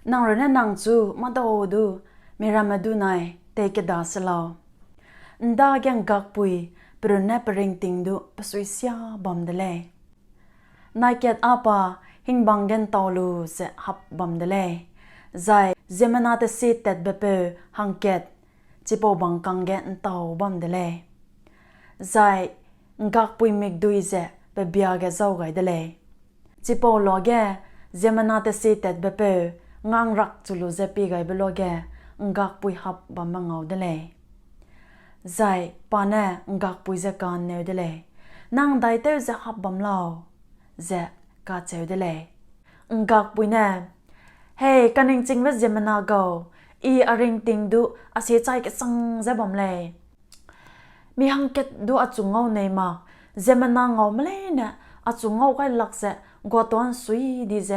นางเรนนางจูมาโดดูเมรามาดูนายเตกดาสลาวดาแกงกักปุยปรุนเนปริงติงดูปสุยเสียบอมเดเลนายเกตอาปาหิงบังเกนตอลูเซฮับบอมเดเลใจเจมนาเตสิเตดเบเปฮังเกตจิโปบังกังเกนตาวบอมเดเลใจกักปุยมิกดุยเซเปเบียเกเจ้าไกเดเลจิโปโลเกเจมนาเตสิเตดเบเปงางรักจุลูเซปีไกเบโลเกกักปุยฮับบอมบังเอาเดเลใจปานะกักปุยเจกันเนวเดเลนางไดเตอเจฮับบอมลาวเจกาเจวเดเลกักปุยนะเฮ้กันจริงๆว่าเจมนาโกอีอาริงติงดูอาเสียใจกับสังเจบอมเลยมีฮังเกตดูอาจุงเอาเนมาเจมนาเงามาเลยนะอาจุงเอาไกลักเจกัวตัวอันสุยดีเจ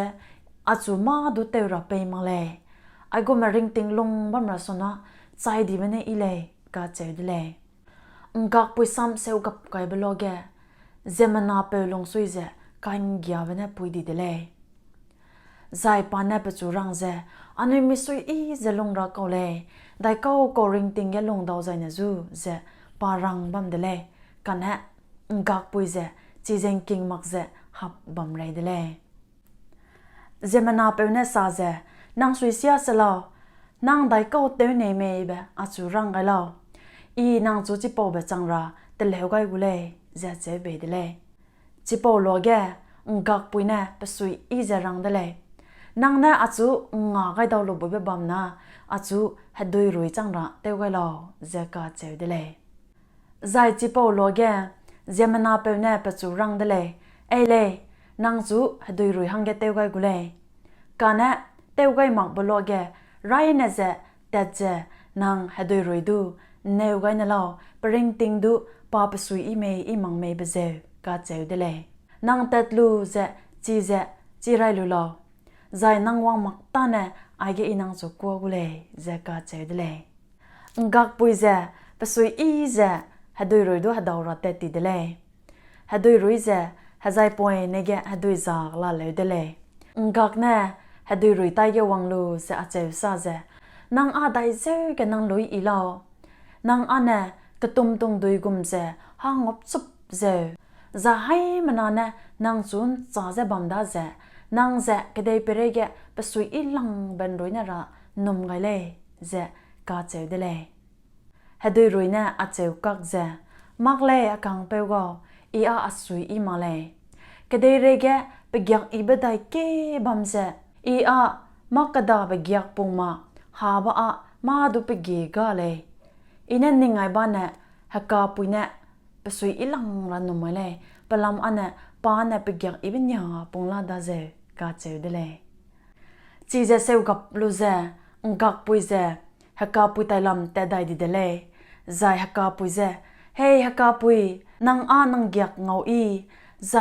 อาจูมาดูเตอร์ไปมาเลยไอ้กูมาริงติงลงบัมราสนะใจดีมันเอเลยกาเจวเดเลกักปุยซ้ำเซลกับไกเบลโกเจมนาเปลงสุยเจกันเกียวันปุยดีเดเลใจปานเปจูรังเจอันนี้มิสุยอีเจลงรักเอาเลยได้เขาโกริงติงเกลงดาวใจนะจูเจปารังบัมเดเลกันฮะกักปุยเจจีเจงกิงมักเจฮับบัมไรเดเลเจมนาเปเนซาเจนางสุยเสียสลานางได้เขาเตเนเมย์เบอาจูรังไกลาอีนางจูจิโปเบจังราเตเลวไกกุเลเจเจเบเดเลจิโปโลเกกักปุยเนเปสุยอีเจรังเดเลนางเนอาจูงาไกดาวลบเบบอมนาอาจูฮัดดุยรุยจังราเตวไกลาเจกาเจวเดเลใจจิโปโลเกเจมนาเปเนเปจูรังเดเลเอเลนางจูฮัดดุยรุยฮังเกเตวไกกุเลกันเนเตวไกมักบโลเกไรเนเจเตเจนางฮัดดุยรุยดูเนวไกนลาวปริงติงดูปาปสุยอีเมอีมังเมเบเจกาเจวเดเลนางเตดลูเจจีไรลูลาวใจนางวังมักตาเนไอเกอีนางจูกัวกุเลเจกาเจวเดเลกักปุยเจปสุยอีเจฮัดดุยรุยดูฮัดดาวรัตเตติเดเลฮัดดุยรุยเจฮัดใจปวยเนเกฮัดดุยจากลาเลวเดเลกักเนฮัดดุยรุยไตเกวังลูเจอาเจวซาเจนางอาไดเจกันนางลุยอีลาวนางอันเนกตุมตุงดุยกุมเจหางบซุบเจจะให้มันอันเนนางจุนจ่าเจบัมดาเจนางเจก็ได้ไปเรียกไปสุยอีหลังเป็นรุยนาระนุ่มไงเลยเจกาเจวเดเลยฮัดดุยรุยเนอาเจวกักเจมักเลยอากังเปวก็อีอาสุยอีมาเลยก็ได้เรียกไปเกียกอีเบดายเก็บัมเจอีอามักกระดาไปเกียกปุ่งมาหาบ้ามาดูไปเกกาเลยอีนั่นนี่ไงบ้านเนี่ยฮักกาปุยเนี่ยไปสุยอีหลังรันนุ่มเลยปลำอันเนี่ยป้าเนี่ยไปเกียกอีเป็นยาปุ่งลาดาเจกาเจวเดเลยจีเจเซวกับลูเจกักปุยเจฮักกาปุยไตลำแต่ได้ดีเดเลยใจฮักกาปุยเจเฮ้ฮักกาปุยนางนางเกียกเงาอีใจ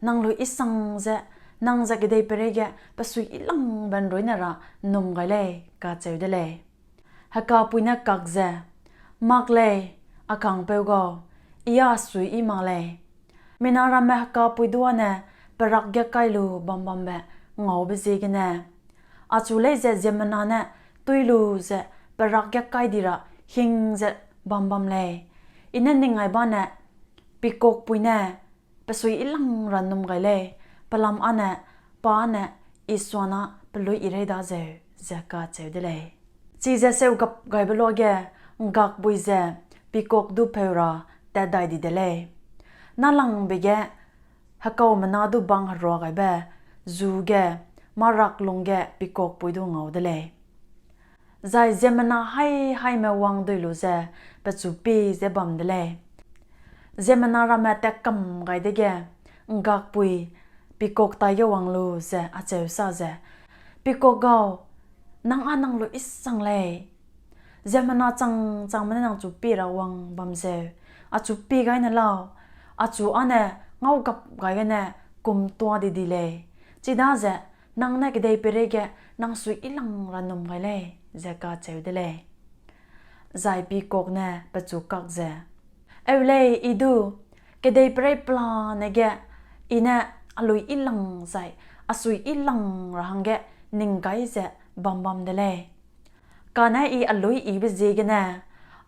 นางลุยอีสังเจนางจะก็ได้ไปเรียกไปสุยอีหลังเป็นรุยนาระนุ่มไงเลยกาเจวเดเลยฮักกาปุยเนี่ยกักเจมักเลยอากังเปวก็อีอาสุยอีมาเลยมินาราเมฮักกาปุยดัวเนี่ยปรักเกไกลูบัมบัมเบเงาเบซีกันเนี่ยอาจูเลยเจเจมันนาเนี่ยตุยลูเจปรักเกไกดีระหิงเจบัมบัมเลยอินันนี่ไงบ้านเนี่ยปีกกปุยเนี่ยไปสุยอีหลังรันนุ่มไงเลยปลำอันเนี่ยป้าเนี่ยอีสวนะปลุยอีเรดาเจเจกาเจวเดเลยจีเจเซวกับไกเบโลเกกักบุยเจปีกกดูเพราแต่ได้ดีเดเลยนั่นหลังเบเกฮักเขามันนาดูบังฮารอไกเบจูเกมารักลงเกปีกกปุยดูเงาเดเลยใจเจมันนาให้แมวังดูลูเจเปจูปีเจบัมเดเลยเจมันนารามาเตกัมไกเดเกกักปุยปีกกตายวังลูเจอาเจวซาเจปีกกเกานางนางลุอิสังเลยเจมันนาจังมันนางจูปีระวังบัมเจอาจูปีไกนั่นเล่าอาจูอันเน่เงากับไกกันเน่กุมตัวดีเลยจีน่าเจนางเน่ก็ได้ไปเรียกนางสุยอีหลังรันนุ่มไงเลยเจกาเจวเดเลยใจปีกกเน่ปัจจุกักเจเอวเลยอีดูก็ได้ไปเรียปลาเนเกอีเน่อลุยอีหลังใจอาสุยอีหลังรังเกนิ่งไกเจ bam de le kana I alui I be zegena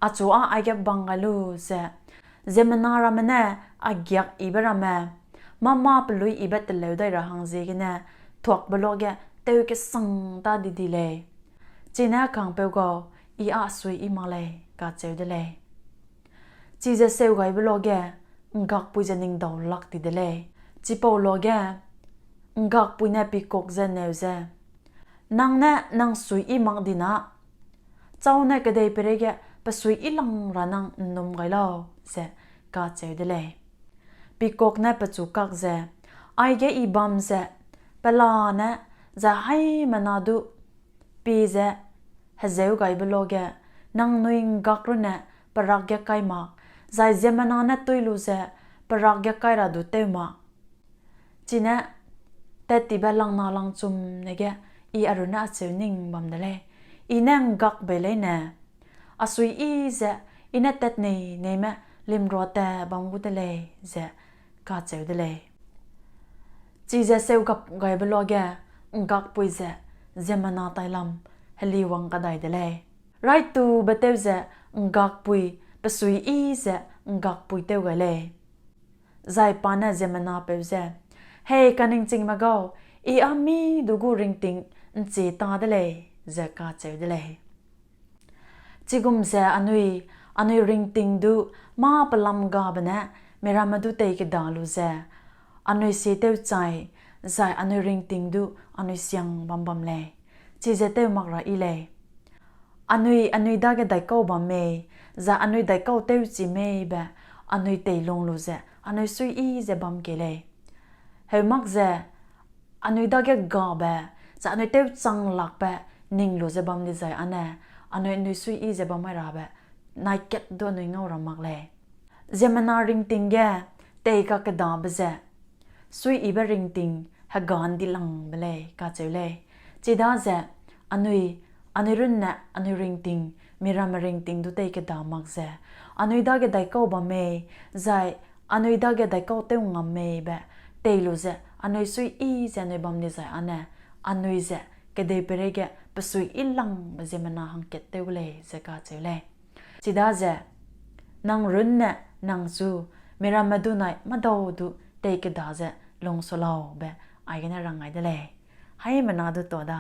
achua aige bangalu se zemanara mane agyak iberame mama plui ibet le dai ra hang zegena thok bloge teu ke sang ta di le china khang pe go I a sui I ma le ka cheu de le chi je seu gai bloge ngak pu janing daw lak ti de le chi po loge ngak pu na pi kok ze ne ze nang na nang sui I mang dina chau na ka dei perege pasui ilang ranang num gai lo se ka cheu de le pi kok na pa chu kak ze ai ge I bam ze pala na za hai manadu pi ze hazeu gai bloge nang nuing gak ru na parak ge kai ma zai zemana na tuilu ze parak ge kai ra du te ma china te ti ba lang na lang chum ne ge I aruna cheuning bam de le inang gak be le na asui I ze ina tet nei nei ma lim ro ta bam gu de le ze ka cheu de le chi ze seu kap gai bloge ngak pui ze zemana tailam heli wang ka dai de le right to betew ze ngak pui pasui I ze ngak pui teu ga le zai pana zemana pe ze hey kaning ching ma go I ami dugu ring ting nchi ta de le ze ka cheu de le chigum ze anui ring ting du ma palam ga bana meramadu te ke dalu ze anui se teu chai zai anui ring ting du anui siang bam bam le chi ze teu mak ra I le anui da ge dai ko bam me za anui dai ko teu chi me ba anui te long lu ze anui sui I ze bam ke le he mak ze anui da ge ga ba za anui teu chang lak ba ning lu ze bam ni zai ana anui sui I ze bam ra ba nai ket do anui ngau ra mak le zemana ring ting ge te ka ka da ba ze sui I ba ring ting ha gan di lang ba le ka cheu le chi da ze anui run na anui ring ting miram ring ting du te ke da mak ze anui da ge dai ko ba me zai anui da ge dai ko te ngam me ba te lu ze anui sui I ze anui bam ni zai ana anui ze ke de perege pasui ilang ba zemana hang ket te le ze ka cheu le chi da ze nang run na nang su miram madu nai ma do du te ke da ze long so lao ba ai ge na rang ai de le hai mana du to da